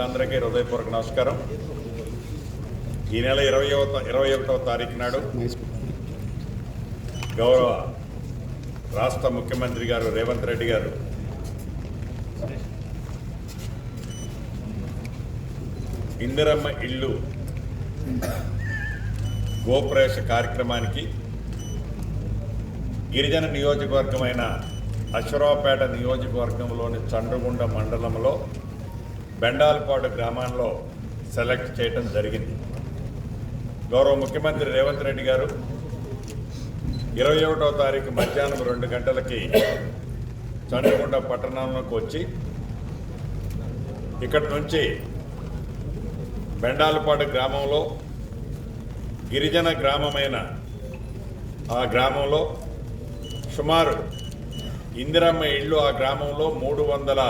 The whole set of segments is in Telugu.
అందరికీ హృదయపూర్వక నమస్కారం. ఈ నెల 21వ తారీఖు నాడు గౌరవ రాష్ట్ర ముఖ్యమంత్రి గారు రేవంత్ రెడ్డి గారు ఇందిరమ్మ ఇల్లు గోప్రవేశ కార్యక్రమానికి గిరిజన నియోజకవర్గమైన అశ్వరావుపేట నియోజకవర్గంలోని చండ్రగుండ మండలంలో బెండాలపాడు గ్రామంలో సెలెక్ట్ చేయడం జరిగింది. గౌరవ ముఖ్యమంత్రి రేవంత్ రెడ్డి గారు 21వ తారీఖు మధ్యాహ్నం 2 గంటలకి చండ్రగుండ పట్టణంలోకి వచ్చి ఇక్కడి నుంచి బెండాలపాడు గ్రామంలో గిరిజన గ్రామమైన ఆ గ్రామంలో సుమారు ఇందిరమ్మ ఇళ్ళు ఆ గ్రామంలో 312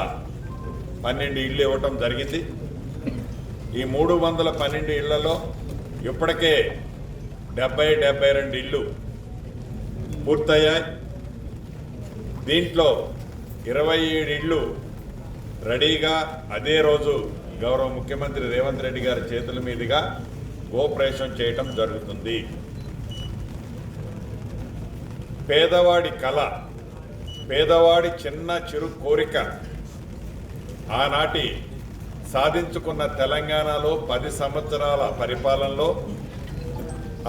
ఇళ్ళు ఇవ్వటం జరిగింది. ఈ 312 ఇళ్లలో ఇప్పటికే 72 ఇళ్ళు పూర్తయ్యాయి. దీంట్లో 27 ఇళ్ళు రెడీగా అదే రోజు గౌరవ ముఖ్యమంత్రి రేవంత్ రెడ్డి గారి చేతుల మీదుగా గోప్రవేశం చేయటం జరుగుతుంది. పేదవాడి కళ, పేదవాడి చిన్న చిరు కోరిక ఆనాటి సాధించుకున్న తెలంగాణలో 10 సంవత్సరాల పరిపాలనలో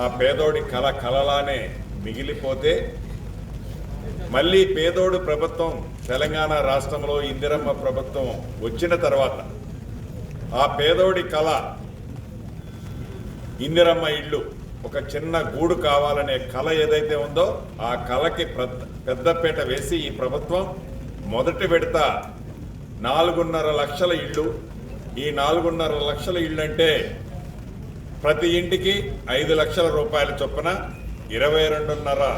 ఆ పేదోడి కళ కలలానే మిగిలిపోతే మళ్ళీ పేదోడు ప్రభుత్వం తెలంగాణ రాష్ట్రంలో ఇందిరమ్మ ప్రభుత్వం వచ్చిన తర్వాత ఆ పేదోడి కళ ఇందిరమ్మ ఇల్లు ఒక చిన్న గూడు కావాలనే కళ ఏదైతే ఉందో ఆ కళకి పెద్దపీట వేసి ఈ ప్రభుత్వం మొదటి విడత 4.5 లక్షల ఇళ్ళు. ఈ 4.5 లక్షల ఇళ్ళు అంటే ప్రతి ఇంటికి 5 లక్షల రూపాయల చొప్పున 22.5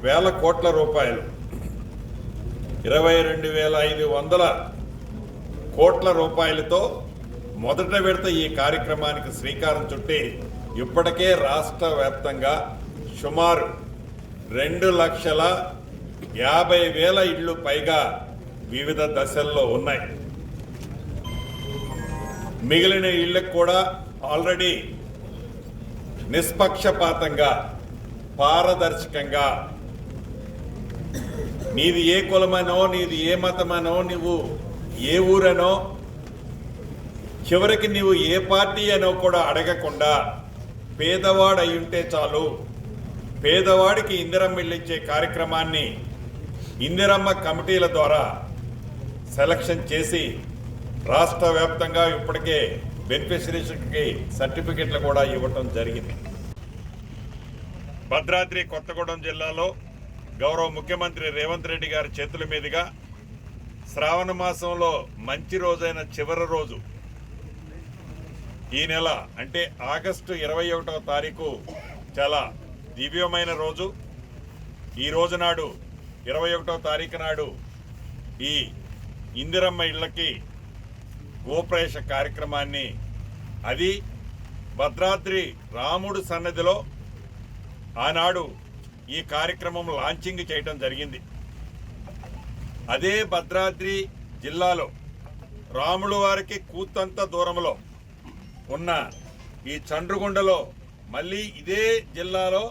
వేల కోట్ల రూపాయలు 22,500 కోట్ల రూపాయలతో మొదట విడత ఈ కార్యక్రమానికి శ్రీకారం చుట్టి ఇప్పటికే రాష్ట్ర వ్యాప్తంగా సుమారు 2,50,000 ఇళ్ళు పైగా వివిధ దశల్లో ఉన్నాయి. మిగిలిన ఇళ్లకు కూడా ఆల్రెడీ నిష్పక్షపాతంగా పారదర్శకంగా నీది ఏ కులమనో నీది ఏ మతమనో నువ్వు ఏ ఊరనో చివరికి నీవు ఏ పార్టీ అనో కూడా అడగకుండా పేదవాడు అయి ఉంటే చాలు, పేదవాడికి ఇందిరమ్మ ఇల్లు ఇచ్చే కార్యక్రమాన్ని ఇందిరమ్మ కమిటీల ద్వారా సెలక్షన్ చేసి రాష్ట్ర వ్యాప్తంగా ఇప్పటికే బెనిఫిషరీస్కి సర్టిఫికెట్లు కూడా ఇవ్వటం జరిగింది. భద్రాద్రి కొత్తగూడెం జిల్లాలో గౌరవ ముఖ్యమంత్రి రేవంత్ రెడ్డి గారి చేతుల మీదుగా శ్రావణ మాసంలో మంచి రోజైన చివరి రోజు ఈ నెల అంటే ఆగస్టు 21వ తారీఖు చాలా దివ్యమైన రోజు. ఈ రోజు నాడు 21వ తారీఖు నాడు ఈ ఇందిరమ్మ ఇళ్ళకి గోప్రవేశ కార్యక్రమాన్ని అది భద్రాద్రి రాముడు సన్నిధిలో ఆనాడు ఈ కార్యక్రమం లాంచింగ్ చేయడం జరిగింది. అదే భద్రాద్రి జిల్లాలో రాముల వారికి కూతంత దూరంలో ఉన్న ఈ చండ్రగుండలో మళ్ళీ ఇదే జిల్లాలో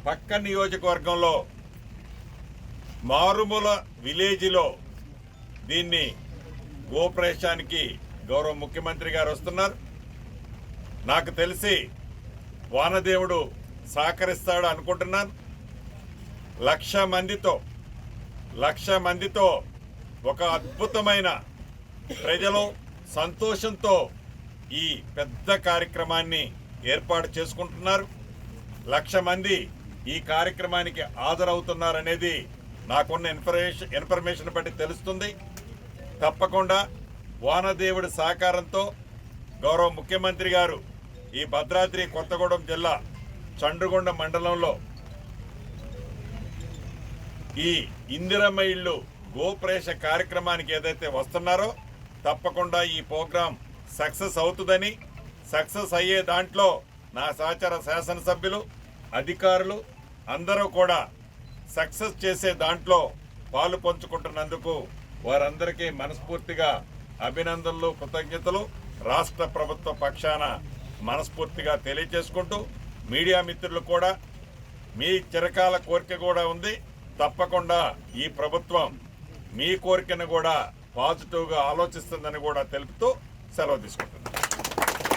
పక్క నియోజకవర్గంలో మారుమూల విలేజ్లో దీన్ని గోప్రవేశానికి గౌరవ ముఖ్యమంత్రి గారు వస్తున్నారు. నాకు తెలిసి వానదేవుడు సహకరిస్తాడు అనుకుంటున్నాను. 1,00,000 మందితో ఒక అద్భుతమైన ప్రజలు సంతోషంతో ఈ పెద్ద కార్యక్రమాన్ని ఏర్పాటు చేసుకుంటున్నారు. 1,00,000 మంది ఈ కార్యక్రమానికి హాజరవుతున్నారనేది నాకున్న ఇన్ఫర్మేషన్ బట్టి తెలుస్తుంది. తప్పకుండా వానదేవుడి సహకారంతో గౌరవ ముఖ్యమంత్రి గారు ఈ భద్రాద్రి కొత్తగూడెం జిల్లా చండ్రగుండ మండలంలో ఈ ఇందిరమ్మ ఇల్లు గోప్రవేశ కార్యక్రమానికి ఏదైతే వస్తున్నారో తప్పకుండా ఈ ప్రోగ్రాం సక్సెస్ అవుతుందని, సక్సెస్ అయ్యే దాంట్లో నా సహచర శాసనసభ్యులు అధికారులు అందరూ కూడా సక్సెస్ చేసే దాంట్లో పాలు పంచుకుంటున్నందుకు వారందరికీ మనస్ఫూర్తిగా అభినందనలు, కృతజ్ఞతలు రాష్ట్ర ప్రభుత్వ పక్షాన మనస్ఫూర్తిగా తెలియజేసుకుంటూ, మీడియా మిత్రులు కూడా మీ చిరకాల కోరిక కూడా ఉంది. తప్పకుండా ఈ ప్రభుత్వం మీ కోరికను కూడా పాజిటివ్గా ఆలోచిస్తుందని కూడా తెలుపుతూ సెలవు తీసుకుంటున్నాను.